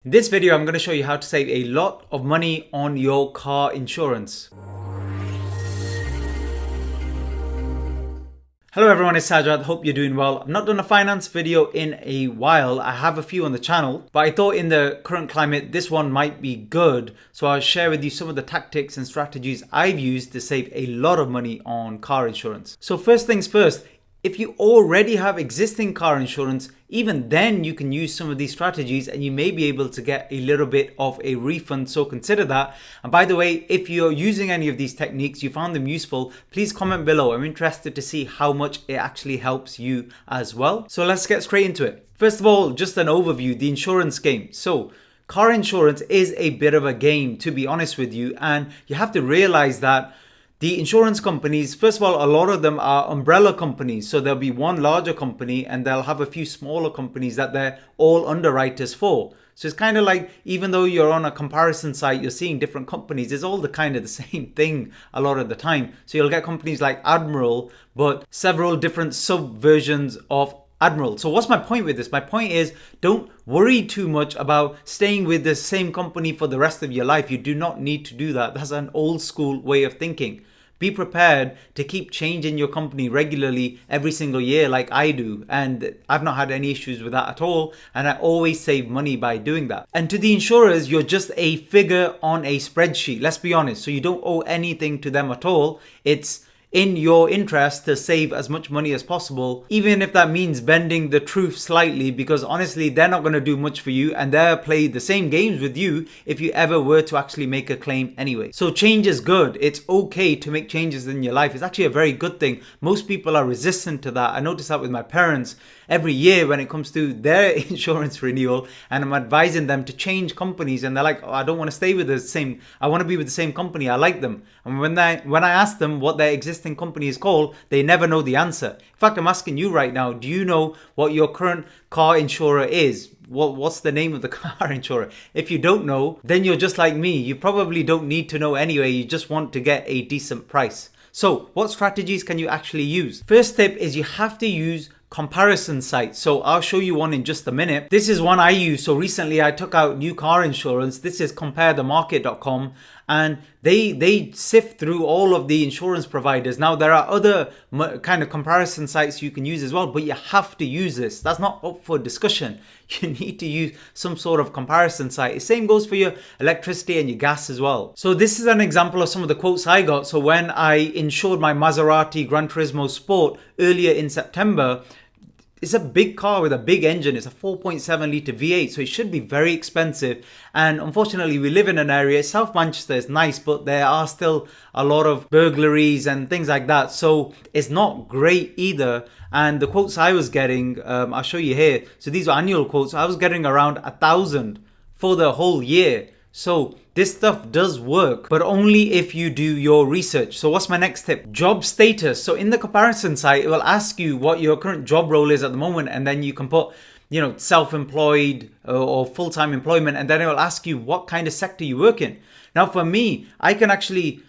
In this video, I'm going to show you how to save a lot of money on your car insurance. Hello everyone, it's Sajad. Hope you're doing well. I've not done a finance video in a while. I have a few on the channel, but I thought in the current climate, this one might be good. So I'll share with you some of the tactics and strategies I've used to save a lot of money on car insurance. So first things first, if you already have existing car insurance, even then you can use some of these strategies and you may be able to get a little bit of a refund, so consider that. And by the way, if you're using any of these techniques, you found them useful, please comment below. I'm interested to see how much it actually helps you as well. So let's get straight into it. First of all, just an overview, the insurance game. So car insurance is a bit of a game, to be honest with you, and you have to realize that the insurance companies, first of all, a lot of them are umbrella companies. So there'll be one larger company and they'll have a few smaller companies that they're all underwriters for. So it's kind of like, even though you're on a comparison site, you're seeing different companies. It's all the kind of the same thing a lot of the time. So you'll get companies like Admiral, but several different subversions of Admiral. So what's my point with this? My point is, don't worry too much about staying with the same company for the rest of your life. You do not need to do that. That's an old school way of thinking. Be prepared to keep changing your company regularly every single year like I do. And I've not had any issues with that at all. And I always save money by doing that. And to the insurers, you're just a figure on a spreadsheet. Let's be honest. So you don't owe anything to them at all. It's in your interest to save as much money as possible, even if that means bending the truth slightly, because honestly, they're not going to do much for you and they'll play the same games with you if you ever were to actually make a claim anyway. So change is good. It's okay to make changes in your life. It's actually a very good thing. Most people are resistant to that. I notice that with my parents every year when it comes to their insurance renewal, and I'm advising them to change companies, and they're like, oh, I don't want to stay with the same, I want to be with the same company, I like them. And when I ask them what their existing company is called, they never know the answer. In fact, I'm asking you right now, do you know what your current car insurer is? What's the name of the car insurer? If you don't know, then you're just like me. You probably don't need to know anyway. You just want to get a decent price. So what strategies can you actually use? First tip is you have to use comparison sites. So I'll show you one in just a minute. This is one I use. So recently I took out new car insurance. This is comparethemarket.com, and they sift through all of the insurance providers. Now there are other kind of comparison sites you can use as well, but you have to use this. That's not up for discussion. You need to use some sort of comparison site. The same goes for your electricity and your gas as well. So this is an example of some of the quotes I got. So when I insured my Maserati Gran Turismo Sport earlier in September, it's a big car with a big engine. It's a 4.7 litre V8, so it should be very expensive. And unfortunately, we live in an area, South Manchester is nice, but there are still a lot of burglaries and things like that. So it's not great either. And the quotes I was getting, I'll show you here. So these are annual quotes. I was getting around 1,000 for the whole year. So this stuff does work, but only if you do your research. So what's my next tip? Job status. So in the comparison site, it will ask you what your current job role is at the moment, and then you can put, self-employed or full-time employment, and then it will ask you what kind of sector you work in. Now for me, I can actually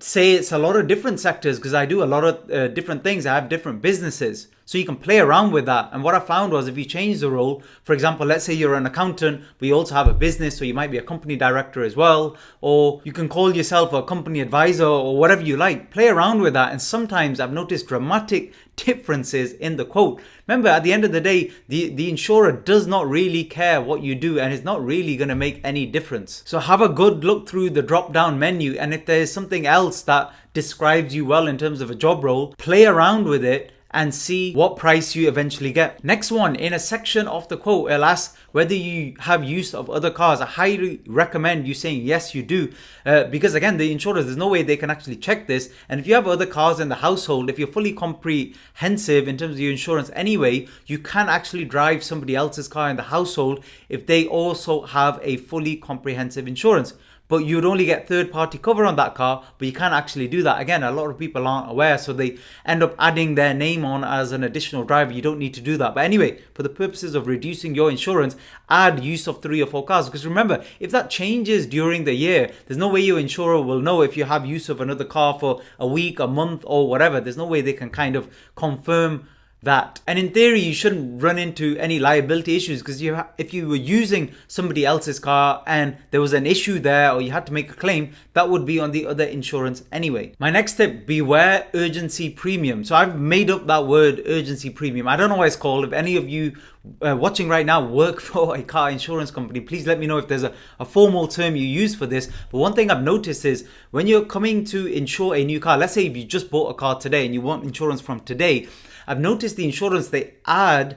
say it's a lot of different sectors because I do a lot of different things. I have different businesses. So you can play around with that. And what I found was if you change the role, for example, let's say you're an accountant, but you also have a business, so you might be a company director as well, or you can call yourself a company advisor or whatever you like. Play around with that. And sometimes I've noticed dramatic differences in the quote. Remember, at the end of the day, the insurer does not really care what you do, and it's not really going to make any difference. So have a good look through the drop down menu, and if there's something else that describes you well in terms of a job role, play around with it and see what price you eventually get. Next one, in a section of the quote, it'll ask whether you have use of other cars. I highly recommend you saying yes, you do, because again, the insurers, there's no way they can actually check this. And if you have other cars in the household, if you're fully comprehensive in terms of your insurance anyway, you can actually drive somebody else's car in the household if they also have a fully comprehensive insurance. But you'd only get third-party cover on that car, but you can't actually do that. Again, a lot of people aren't aware, so they end up adding their name on as an additional driver. You don't need to do that. But anyway, for the purposes of reducing your insurance, add use of 3 or 4 cars. Because remember, if that changes during the year, there's no way your insurer will know if you have use of another car for a week, a month, or whatever. There's no way they can kind of confirm that. And in theory, you shouldn't run into any liability issues because if you were using somebody else's car and there was an issue there or you had to make a claim, that would be on the other insurance anyway. My next tip, beware urgency premium. So I've made up that word urgency premium. I don't know what it's called. If any of you watching right now work for a car insurance company, please let me know if there's a formal term you use for this. But one thing I've noticed is when you're coming to insure a new car, let's say if you just bought a car today and you want insurance from today, I've noticed the insurance, they add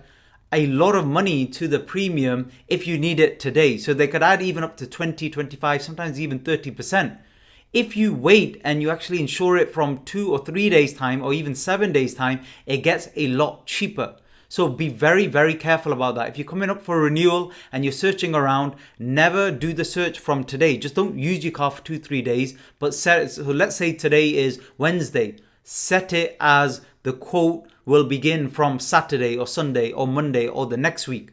a lot of money to the premium if you need it today. So they could add even up to 20, 25, sometimes even 30%. If you wait and you actually insure it from 2 or 3 days time or even 7 days time, it gets a lot cheaper. So be very, very careful about that. If you're coming up for renewal and you're searching around, never do the search from today. Just don't use your car for 2-3 days, but so let's say today is Wednesday. Set it as the quote will begin from Saturday or Sunday or Monday or the next week.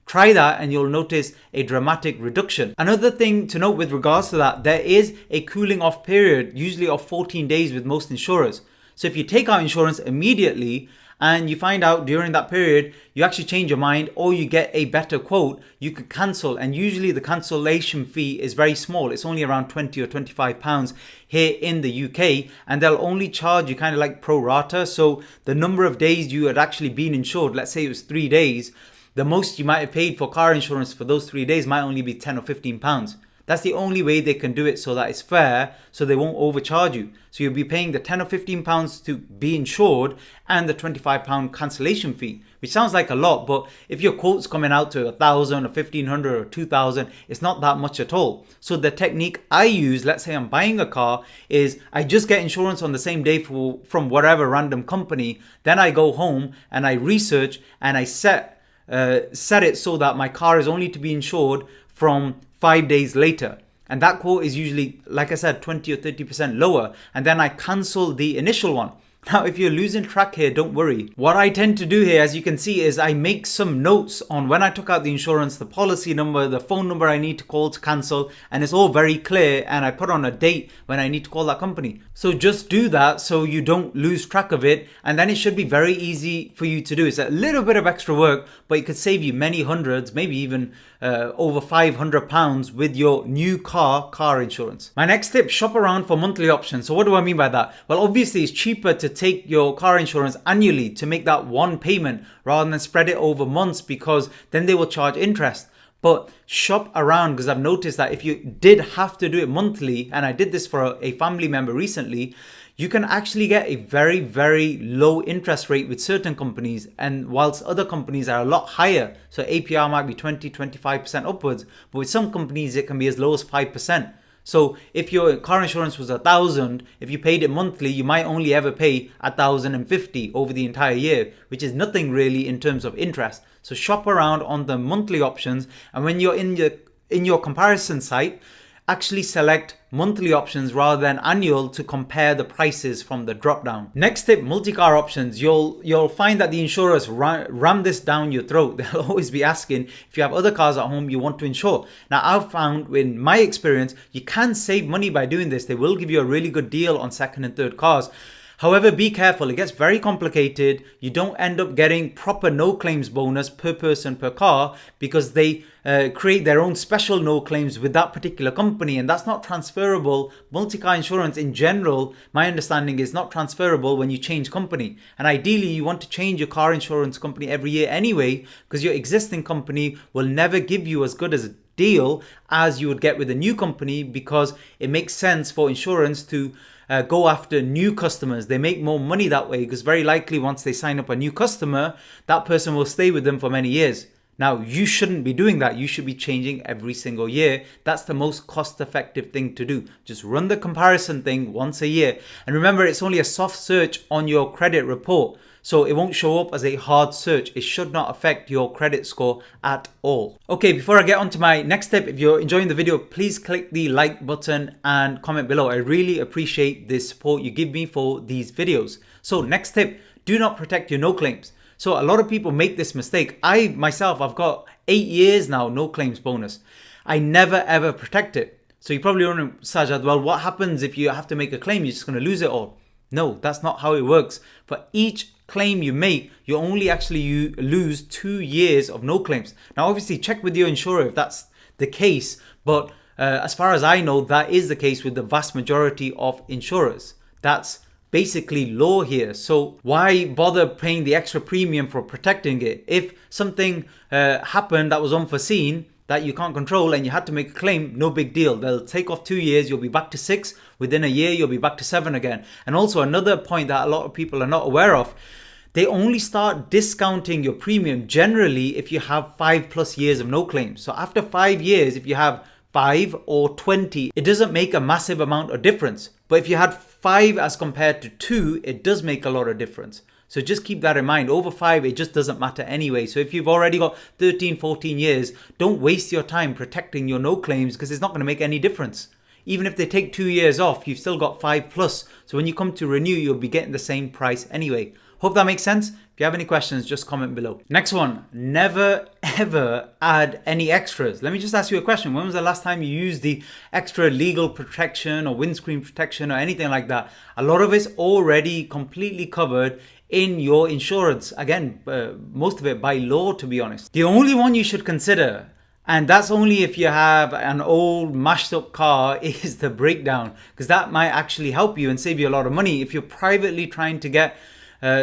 Try that and you'll notice a dramatic reduction. Another thing to note with regards to that, there is a cooling off period, usually of 14 days with most insurers. So if you take out insurance immediately and you find out during that period you actually change your mind or you get a better quote, you could cancel, and usually the cancellation fee is very small. It's only around 20 or 25 pounds here in the UK, and they'll only charge you kind of like pro rata. So the number of days you had actually been insured, let's say it was 3 days, the most you might have paid for car insurance for those 3 days might only be 10 or 15 pounds. That's the only way they can do it so that it's fair, so they won't overcharge you. So you'll be paying the 10 or 15 pounds to be insured and the 25 pound cancellation fee, which sounds like a lot, but if your quote's coming out to 1,000 or 1,500 or 2,000, it's not that much at all. So the technique I use, let's say I'm buying a car, is I just get insurance on the same day from whatever random company. Then I go home and I research and I set it so that my car is only to be insured from 5 days later. And that quote is usually, like I said, 20 or 30% lower. And then I cancel the initial one. Now, if you're losing track here, don't worry. What I tend to do here, as you can see, is I make some notes on when I took out the insurance, the policy number, the phone number I need to call to cancel, and it's all very clear, and I put on a date when I need to call that company. So just do that so you don't lose track of it, and then it should be very easy for you to do. It's a little bit of extra work, but it could save you many hundreds, maybe even over £500 with your new car insurance. My next tip, shop around for monthly options. So what do I mean by that? Well, obviously it's cheaper to take your car insurance annually, to make that one payment rather than spread it over months, because then they will charge interest. But shop around, because I've noticed that if you did have to do it monthly, and I did this for a family member recently, you can actually get a very, very low interest rate with certain companies, and whilst other companies are a lot higher, so APR might be 20-25% upwards, but with some companies it can be as low as 5%. So if your car insurance was 1,000, if you paid it monthly, you might only ever pay 1,050 over the entire year, which is nothing really in terms of interest. So shop around on the monthly options, and when you're in your comparison site, actually select monthly options rather than annual to compare the prices from the drop down. Next tip, multi-car options. You'll find that the insurers ram this down your throat. They'll always be asking if you have other cars at home you want to insure. Now I've found in my experience, you can save money by doing this. They will give you a really good deal on second and third cars. However, be careful, it gets very complicated. You don't end up getting proper no claims bonus per person per car, because they create their own special no claims with that particular company, and that's not transferable. Multi-car insurance in general, my understanding, is not transferable when you change company. And ideally you want to change your car insurance company every year anyway, because your existing company will never give you as good as a deal as you would get with a new company, because it makes sense for insurance to go after new customers. They make more money that way, because very likely once they sign up a new customer, that person will stay with them for many years. Now, you shouldn't be doing that. You should be changing every single year. That's the most cost-effective thing to do. Just run the comparison thing once a year. And remember, it's only a soft search on your credit report, so it won't show up as a hard search. It should not affect your credit score at all. Okay, before I get on to my next tip, if you're enjoying the video, please click the like button and comment below. I really appreciate the support you give me for these videos. So next tip, do not protect your no claims. So a lot of people make this mistake. I myself, I've got 8 years now no claims bonus. I never ever protect it. So you probably wondering, Sajad, well, what happens if you have to make a claim? You're just going to lose it all. No, that's not how it works. For each claim you make, you lose 2 years of no claims. Now, obviously, check with your insurer if that's the case, but as far as I know, that is the case with the vast majority of insurers. That's basically law here. So why bother paying the extra premium for protecting it? If something happened that was unforeseen, that you can't control, and you had to make a claim, no big deal. They'll take off 2 years, you'll be back to 6. Within a year, you'll be back to 7 again. And also another point that a lot of people are not aware of, they only start discounting your premium generally if you have 5+ years of no claims. So after 5 years, if you have 5 or 20, it doesn't make a massive amount of difference. But if you had 5 as compared to 2, it does make a lot of difference. So just keep that in mind. Over 5, it just doesn't matter anyway. So if you've already got 13, 14 years, don't waste your time protecting your no claims, because it's not going to make any difference. Even if they take 2 years off, you've still got 5+. So when you come to renew, you'll be getting the same price anyway. Hope that makes sense. If you have any questions, just comment below. Next one, never ever add any extras. Let me just ask you a question. When was the last time you used the extra legal protection or windscreen protection or anything like that? A lot of it's already completely covered in your insurance. Again, most of it by law, to be honest. The only one you should consider, and that's only if you have an old mashed up car, is the breakdown, because that might actually help you and save you a lot of money. If you're privately trying to get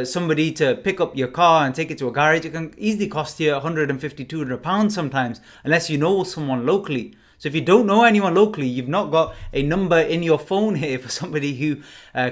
somebody to pick up your car and take it to a garage, it can easily cost you 150, 200 pounds sometimes, unless you know someone locally. So if you don't know anyone locally, you've not got a number in your phone here for somebody who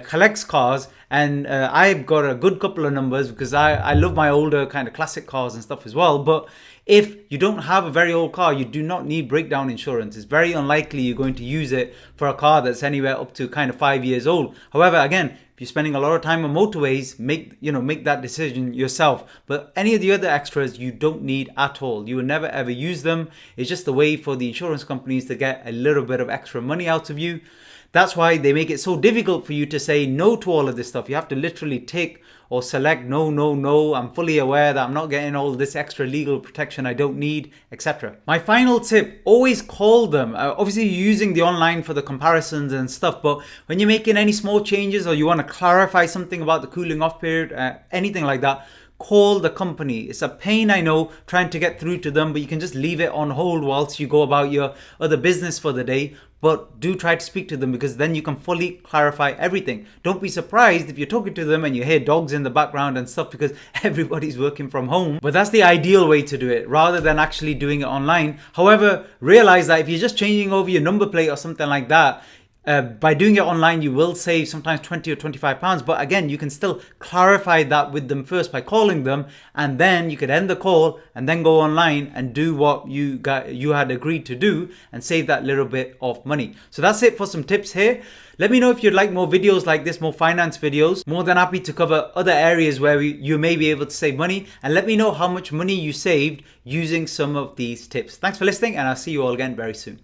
collects cars. And I've got a good couple of numbers, because I love my older kind of classic cars and stuff as well. But if you don't have a very old car, you do not need breakdown insurance. It's very unlikely you're going to use it for a car that's anywhere up to kind of 5 years old. However, again, if you're spending a lot of time on motorways, make that decision yourself. But any of the other extras you don't need at all. You will never ever use them. It's just a way for the insurance companies to get a little bit of extra money out of you. That's why they make it so difficult for you to say no to all of this stuff. You have to literally tick or select no, no, no. I'm fully aware that I'm not getting all this extra legal protection I don't need, etc. My final tip, always call them. Obviously, you're using the online for the comparisons and stuff, but when you're making any small changes or you want to clarify something about the cooling off period, anything like that, call the company. It's a pain, I know, trying to get through to them, but you can just leave it on hold whilst you go about your other business for the day. But do try to speak to them, because then you can fully clarify everything. Don't be surprised if you're talking to them and you hear dogs in the background and stuff, because everybody's working from home. But that's the ideal way to do it, rather than actually doing it online. However, realize that if you're just changing over your number plate or something like that, by doing it online, you will save sometimes 20 or 25 pounds. But again, you can still clarify that with them first by calling them, and then you could end the call and then go online and do what you had agreed to do and save that little bit of money. So that's it for some tips here. Let me know if you'd like more videos like this, more finance videos. More than happy to cover other areas where you may be able to save money. And let me know how much money you saved using some of these tips. Thanks for listening, and I'll see you all again very soon.